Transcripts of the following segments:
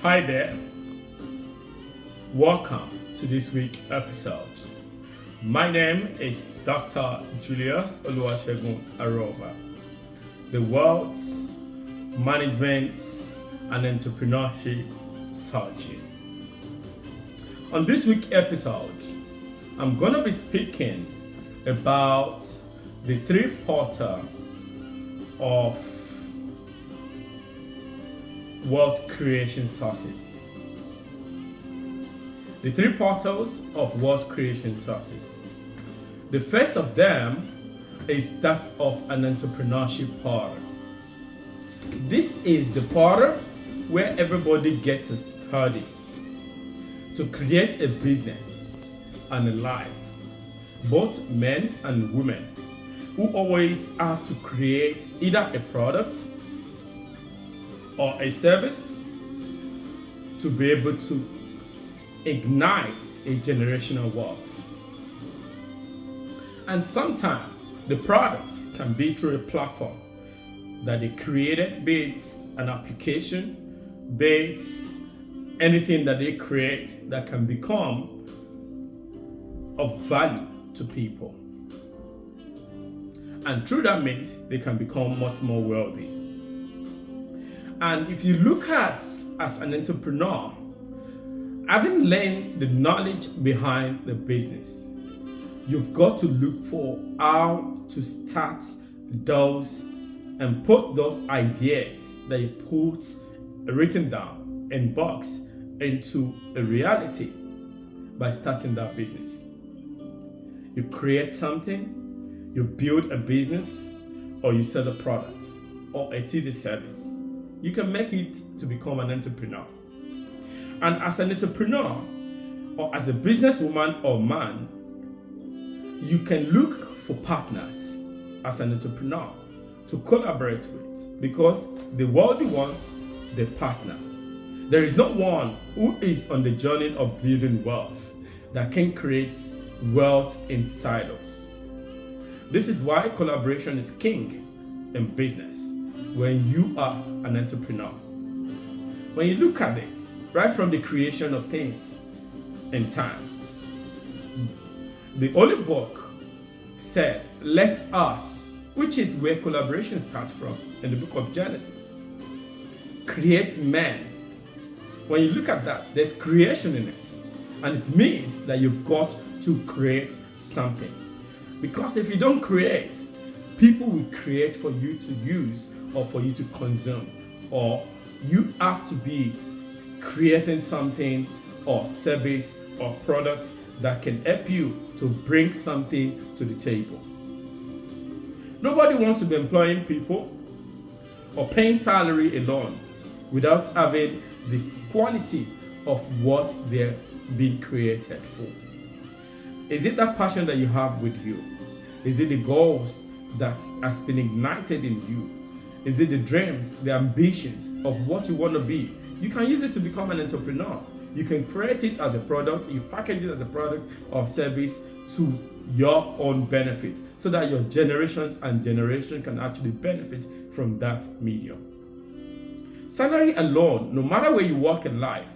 Hi there. Welcome to this week's episode. My name is Dr. Julius Oluwasegun Aroba, the world's management and entrepreneurship surgeon. On this week's episode, I'm going to be speaking about the three portals of wealth creation sources. The three portals of wealth creation sources. The first of them is that of an entrepreneurship portal. This is the portal where everybody gets to study, to create a business and a life, both men and women, who always have to create either a product or a service to be able to ignite a generational wealth. And sometimes the products can be through a platform that they created, be it an application, be it anything that they create that can become of value to people. And through that means they can become much more wealthy. And if you look at as an entrepreneur, having learned the knowledge behind the business, you've got to look for how to start those and put those ideas that you put written down in box into a reality by starting that business. You create something, you build a business, or you sell a product, or it is a service. You can make it to become an entrepreneur. And as an entrepreneur, or as a businesswoman or man, you can look for partners as an entrepreneur to collaborate with, because the wealthy ones, they partner. There is not one who is on the journey of building wealth that can create wealth in silos. This is why collaboration is king in business when you are an entrepreneur. When you look at it, right from the creation of things in time, the Holy Book said, let us, which is where collaboration starts from in the book of Genesis, create man. When you look at that, there's creation in it. And it means that you've got to create something. Because if you don't create, people will create for you to use or for you to consume. Or you have to be creating something or service or product that can help you to bring something to the table. Nobody wants to be employing people or paying salary alone without having this quality of what they're being created for. Is it that passion that you have with you? Is it the goals that has been ignited in you? Is it the dreams, the ambitions of what you want to be? You can use it to become an entrepreneur. You can create it as a product, you package it as a product or service to your own benefit, so that your generations and generation can actually benefit from that medium. Salary alone, no matter where you work in life,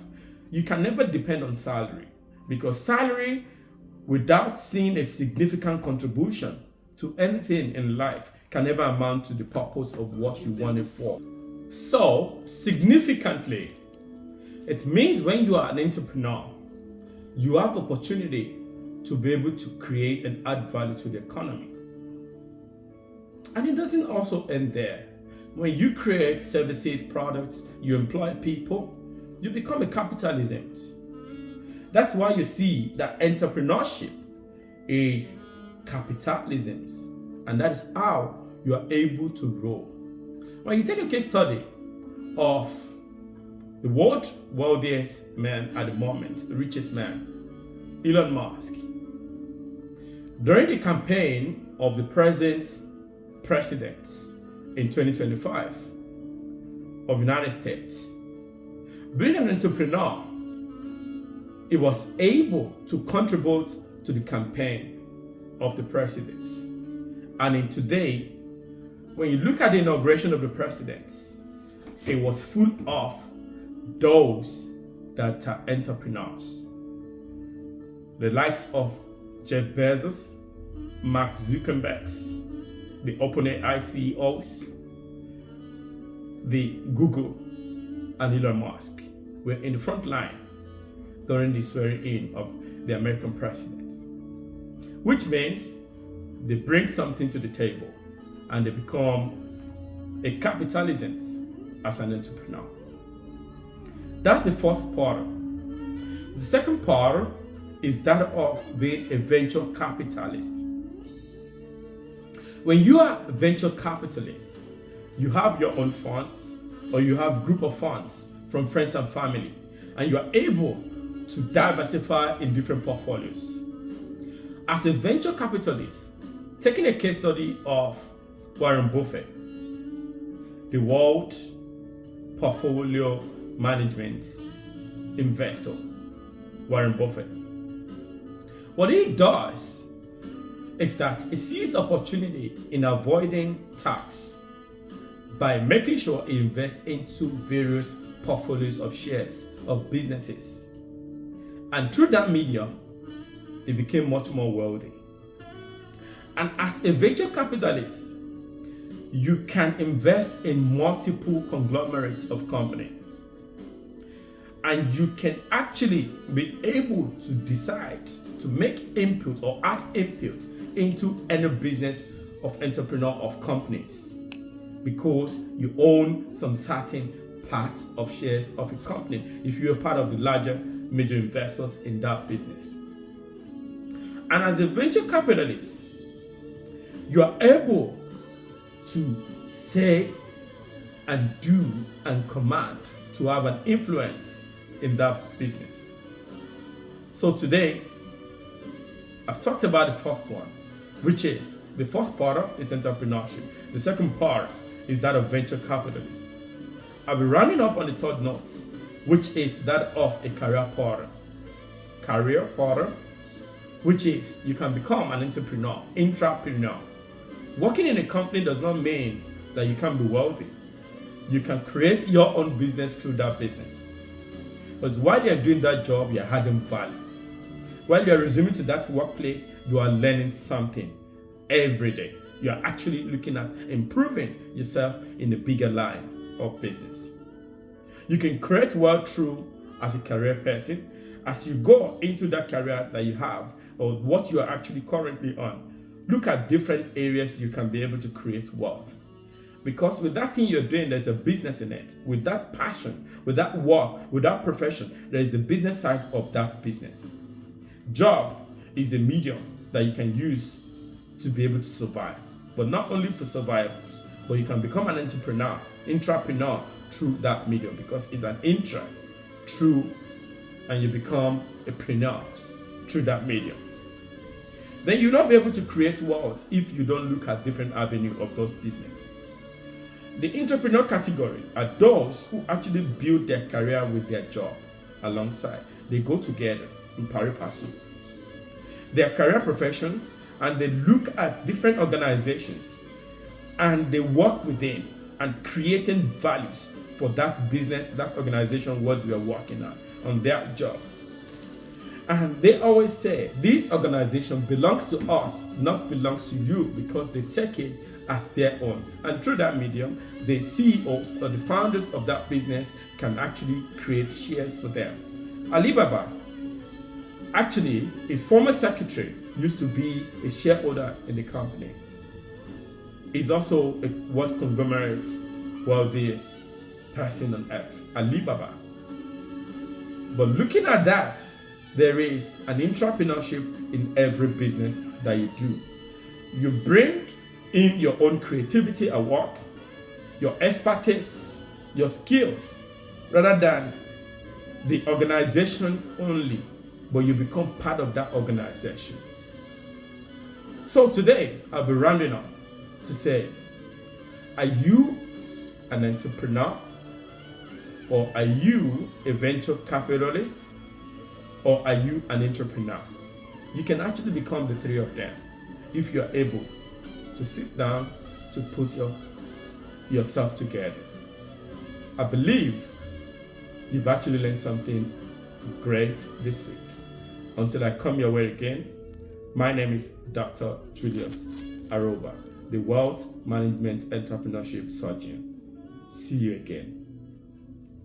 you can never depend on salary, because salary without seeing a significant contribution to anything in life can never amount to the purpose of what you want it for. So, significantly, it means when you are an entrepreneur, you have opportunity to be able to create and add value to the economy. And it doesn't also end there. When you create services, products, you employ people, you become a capitalist. That's why you see that entrepreneurship is capitalism, and that is how you are able to grow. When you take a case study of the world's wealthiest man at the moment, the richest man, Elon Musk, during the campaign of the present president in 2025 of the United States, being an entrepreneur, he was able to contribute to the campaign of the president. And in today, when you look at the inauguration of the president, it was full of those that are entrepreneurs. The likes of Jeff Bezos, Mark Zuckerberg, the OpenAI CEOs, the Google, and Elon Musk were in the front line during the swearing in of the American presidents, which means they bring something to the table and they become a capitalist as an entrepreneur. That's the first part. The second part is that of being a venture capitalist. When you are a venture capitalist, you have your own funds or you have a group of funds from friends and family, and you are able to diversify in different portfolios. As a venture capitalist, taking a case study of Warren Buffett, the world portfolio management investor, Warren Buffett. What he does is that he sees opportunity in avoiding tax by making sure he invests into various portfolios of shares of businesses. And through that medium, he became much more wealthy. And as a venture capitalist, you can invest in multiple conglomerates of companies. And you can actually be able to decide to make input or add input into any business of entrepreneur of companies, because you own some certain parts of shares of a company if you're part of the larger major investors in that business. And as a venture capitalist, you are able to say and do and command to have an influence in that business. So today, I've talked about the first one, which is the first part is entrepreneurship. The second part is that of venture capitalist. I'll be rounding up on the third note, which is that of a career porter. Career porter, which is you can become an entrepreneur, intrapreneur. Working in a company does not mean that you can be wealthy. You can create your own business through that business. Because while you're doing that job, you're adding value. While you're resuming to that workplace, you are learning something every day. You are actually looking at improving yourself in the bigger line of business. You can create wealth through as a career person. As you go into that career that you have or what you are actually currently on, look at different areas you can be able to create wealth. Because with that thing you're doing, there's a business in it. With that passion, with that work, with that profession, there is the business side of that business. Job is a medium that you can use to be able to survive. But not only for survivors, but you can become an entrepreneur, intrapreneur through that medium, because it's an intra through, and you become a preneur through that medium. Then you'll not be able to create wealth if you don't look at different avenues of those business. The entrepreneur category are those who actually build their career with their job alongside. They go together in pari passu. They are career professions and they look at different organizations and they work within and creating values for that business, that organization, what we are working on their job. And they always say, this organization belongs to us, not belongs to you, because they take it as their own. And through that medium, the CEOs or the founders of that business can actually create shares for them. Alibaba, actually, his former secretary used to be a shareholder in the company. He's also a world conglomerate, wealthy person on earth, Alibaba. But looking at that, there is an entrepreneurship in every business that you do. You bring in your own creativity at work, your expertise, your skills, rather than the organization only, but you become part of that organization. So today, I'll be rounding up to say, are you an entrepreneur? Or are you a venture capitalist? Or are you an entrepreneur? You can actually become the three of them if you're able to sit down to put yourself together. I believe you've actually learned something great this week. Until I come your way again, my name is Dr. Julius Aroba, the Wealth Management Entrepreneurship Surgeon. See you again.